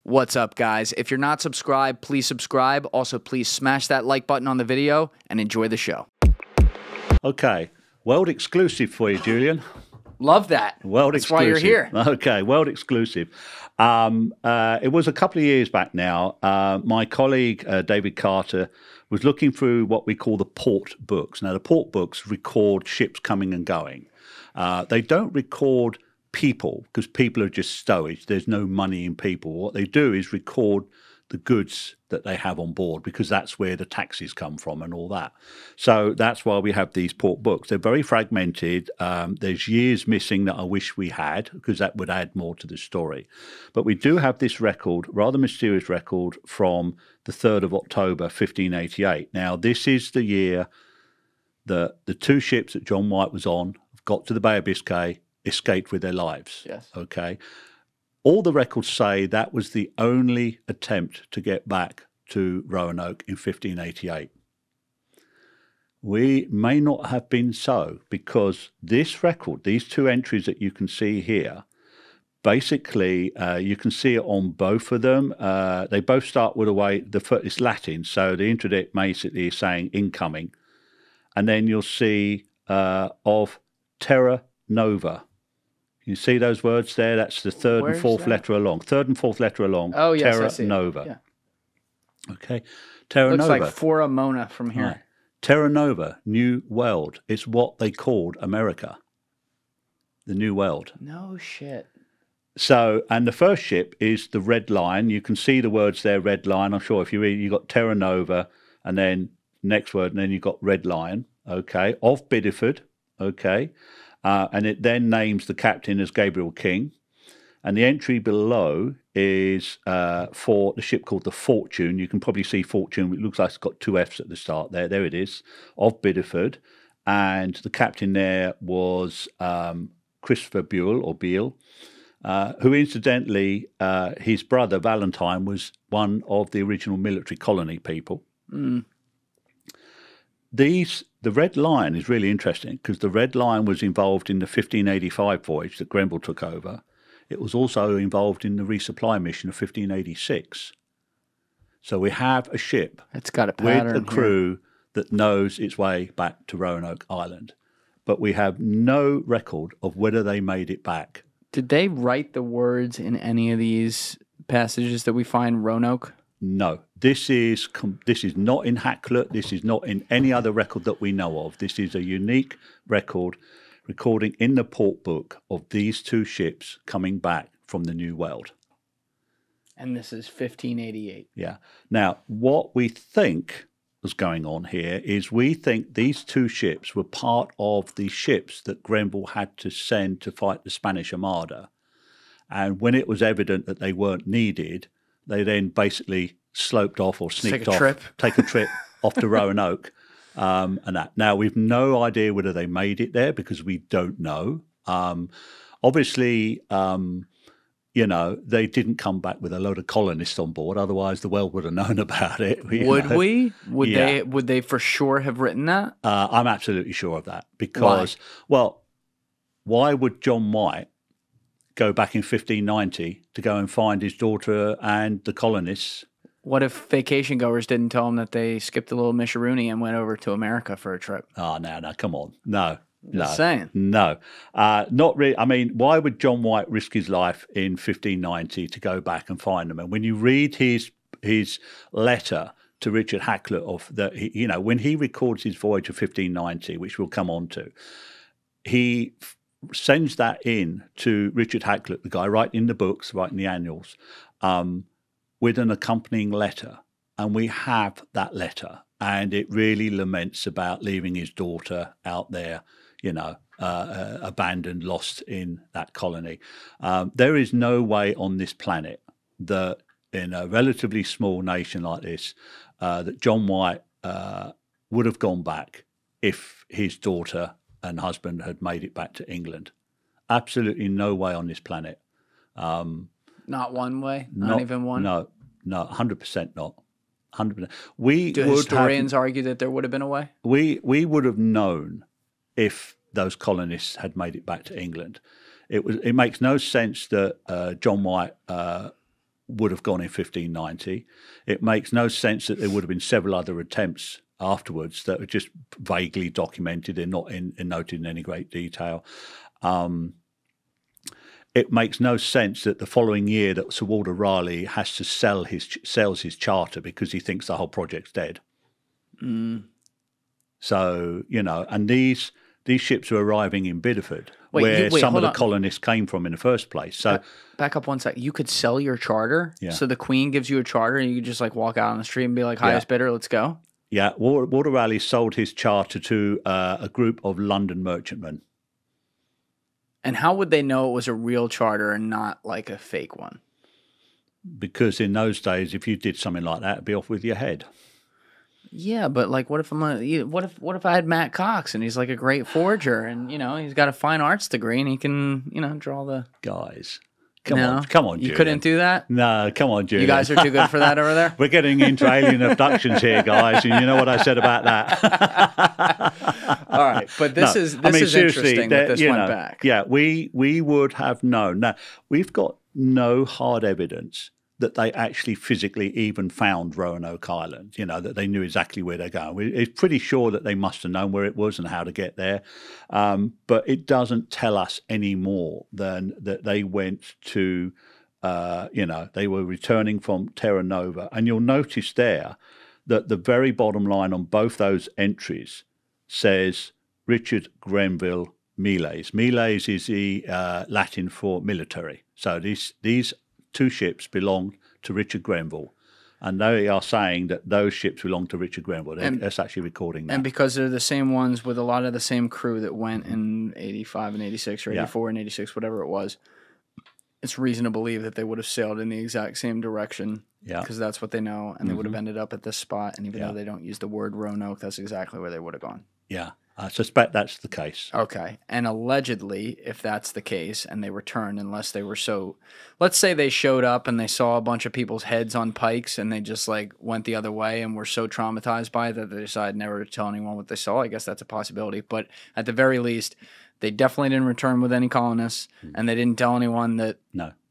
What's up, guys? If you're not subscribed, please subscribe. Also, please smash that like button on the video and enjoy the show. Okay, world exclusive for you, Julian. Love that. World That's exclusive. why you're here. Okay, world exclusive. It was a couple of years back now. My colleague, David Carter, was looking through what we call the port books. Now, the port books record ships coming and going. They don't record people because people are just stowage. There's no money in people. What they do is record the goods that they have on board because that's where the taxes come from and all that. So that's why we have these port books. They're very fragmented. There's years missing that I wish we had because that would add more to the story. But we do have this record, rather mysterious record, from the 3rd of October, 1588. Now, this is the year that the two ships that John White was on got to the Bay of Biscay, escaped with their lives. Yes. Okay. All the records say that was the only attempt to get back to Roanoke in 1588. We may not have been so because this record, these two entries that you can see here, basically you can see it on both of them. They both start with it's Latin, so the interdict basically is saying incoming. And then you'll see of Terra Nova. You see those words there? That's the third and fourth letter along. Third and fourth letter along. Oh, yes, Terra I see. Nova. Yeah. Okay. Terra Looks Nova. like Fora Mona from here. Right. Terra Nova, New World. It's what they called America. The New World. No shit. So, and the first ship is the Red Lion. You can see the words there, Red Lion. I'm sure if you read, you got Terra Nova, and then next word, and then you got Red Lion. Okay. Of Bideford. Okay. And it then names the captain as Gabriel King. And the entry below is for the ship called the Fortune. You can probably see Fortune. It looks like it's got two F's at the start there. There it is, of Bideford. And the captain there was Christopher Beale, who incidentally, his brother Valentine was one of the original military colony people. Mm. The Red Lion is really interesting because the Red Lion was involved in the 1585 voyage that Grenville took over. It was also involved in the resupply mission of 1586. So we have a ship It's got a pattern with a crew that knows its way back to Roanoke Island. But we have no record of whether they made it back. Did they write the words in any of these passages that we find Roanoke? No, this is not in Hakluyt. This is not in any other record that we know of. This is a unique recording in the port book of these two ships coming back from the New World. And this is 1588. Yeah. Now, what we think was going on here is we think these two ships were part of the ships that Grenville had to send to fight the Spanish Armada. And when it was evident that they weren't needed, they then basically sloped off or sneaked off, take a trip off to Roanoke, and that. Now, we've no idea whether they made it there because we don't know. Obviously, they didn't come back with a load of colonists on board. Otherwise, the world would have known about it. Would they for sure have written that? I'm absolutely sure of that because, why would John White go back in 1590 to go and find his daughter and the colonists? What if vacation goers didn't tell him that they skipped a little Misherooney and went over to America for a trip? Oh, no, come on. No. Just saying. No. Not really. I mean, why would John White risk his life in 1590 to go back and find them? And when you read his letter to Richard Hakluyt when he records his voyage of 1590, which we'll come on to, he sends that in to Richard Hakluyt, the guy writing the books, writing the annals, with an accompanying letter. And we have that letter. And it really laments about leaving his daughter out there, abandoned, lost in that colony. There is no way on this planet that in a relatively small nation like this, that John White would have gone back if his daughter and husband had made it back to England. Absolutely no way on this planet. Not one way? Not even one? No, 100% not. 100%. Do historians argue that there would have been a way? We would have known if those colonists had made it back to England. It makes no sense that John White would have gone in 1590. It makes no sense that there would have been several other attempts afterwards that are just vaguely documented and not noted in any great detail. It makes no sense that the following year that Sir Walter Raleigh has to sells his charter because he thinks the whole project's dead. So, and these ships are arriving in Bideford, where some of the colonists came from in the first place. So back up one sec. You could sell your charter. Yeah. So the Queen gives you a charter and you could just like walk out on the street and be like, highest bidder, let's go. Yeah. Walter Raleigh sold his charter to a group of London merchantmen. And how would they know it was a real charter and not like a fake one? Because in those days, if you did something like that, it'd be off with your head. Yeah, but like, what if what if I had Matt Cox and he's like a great forger and he's got a fine arts degree and he can draw the guys. Come on, Julian. You couldn't do that? No, come on, Julian. You guys are too good for that over there? We're getting into alien abductions here, guys, and you know what I said about that. All right, but this is interesting that this went back. Yeah, we would have known. Now, we've got no hard evidence that they actually physically even found Roanoke Island, that they knew exactly where they're going. We're pretty sure that they must have known where it was and how to get there. But it doesn't tell us any more than that they went to, they were returning from Terra Nova. And you'll notice there that the very bottom line on both those entries says Richard Grenville Miles. Miles is the Latin for military. So these two ships belonged to Richard Grenville, and they are saying that those ships belong to Richard Grenville. That's actually recording that. And because they're the same ones with a lot of the same crew that went in 85 and 86 or 84 and 86, whatever it was, it's reason to believe that they would have sailed in the exact same direction because that's what they know, and they would have ended up at this spot. And even though they don't use the word Roanoke, that's exactly where they would have gone. Yeah. I suspect that's the case. Okay. And allegedly, if that's the case and they returned, unless they were let's say they showed up and they saw a bunch of people's heads on pikes and they just like went the other way and were so traumatized by it that they decided never to tell anyone what they saw. I guess that's a possibility. But at the very least, they definitely didn't return with any colonists and they didn't tell anyone that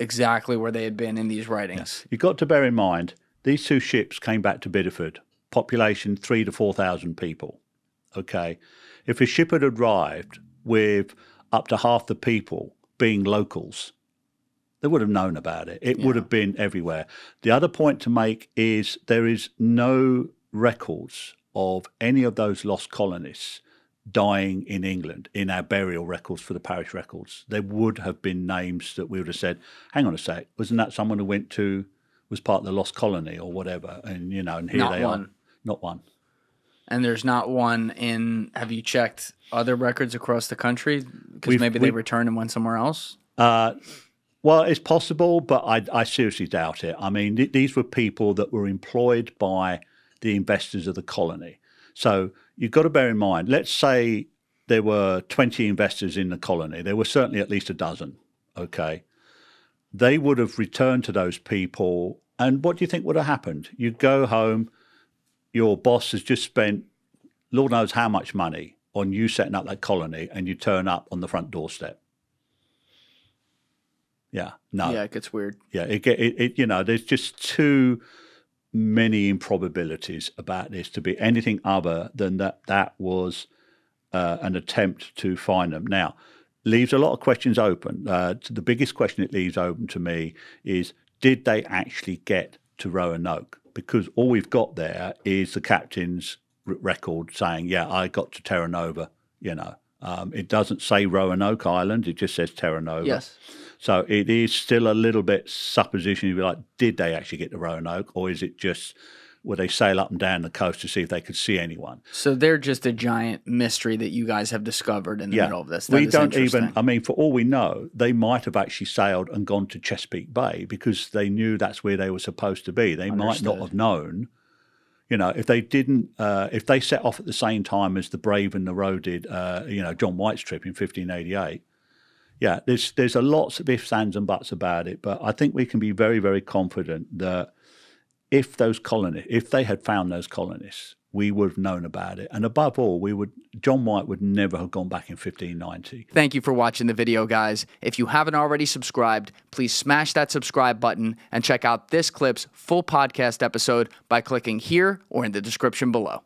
exactly where they had been in these writings. You've got to bear in mind, these two ships came back to Bideford, population 3,000 to 4,000 people. Okay. If a ship had arrived with up to half the people being locals, they would have known about it. It would have been everywhere. The other point to make is there is no records of any of those lost colonists dying in England in our burial records for the parish records. There would have been names that we would have said, hang on a sec, wasn't that someone who was part of the lost colony or whatever? And, and here they are. Not one. And there's not one have you checked other records across the country? Because maybe they returned and went somewhere else? Well, it's possible, but I seriously doubt it. I mean, these were people that were employed by the investors of the colony. So you've got to bear in mind, let's say there were 20 investors in the colony. There were certainly at least a dozen, okay? They would have returned to those people, and what do you think would have happened? You'd go home, your boss has just spent Lord knows how much money on you setting up that colony, and you turn up on the front doorstep. Yeah, no. Yeah, it gets weird. Yeah, there's just too many improbabilities about this to be anything other than that was an attempt to find them. Now, leaves a lot of questions open. The biggest question it leaves open to me is, did they actually get to Roanoke? Because all we've got there is the captain's record saying, yeah, I got to Terra Nova, It doesn't say Roanoke Island, it just says Terra Nova. Yes. So it is still a little bit supposition. You'd be like, did they actually get to Roanoke? Or is it just, would they sail up and down the coast to see if they could see anyone? So they're just a giant mystery that you guys have discovered in the middle of this. We don't even, I mean, for all we know, they might have actually sailed and gone to Chesapeake Bay because they knew that's where they were supposed to be. They might not have known. If they didn't, if they set off at the same time as the Brave and the Roe did, John White's trip in 1588, yeah, there's a lots of ifs, ands, and buts about it. But I think we can be very, very confident that if they had found those colonists, we would have known about it. And above all, John White would never have gone back in 1590. Thank you for watching the video, guys. If you haven't already subscribed, please smash that subscribe button and check out this clip's full podcast episode by clicking here or in the description below.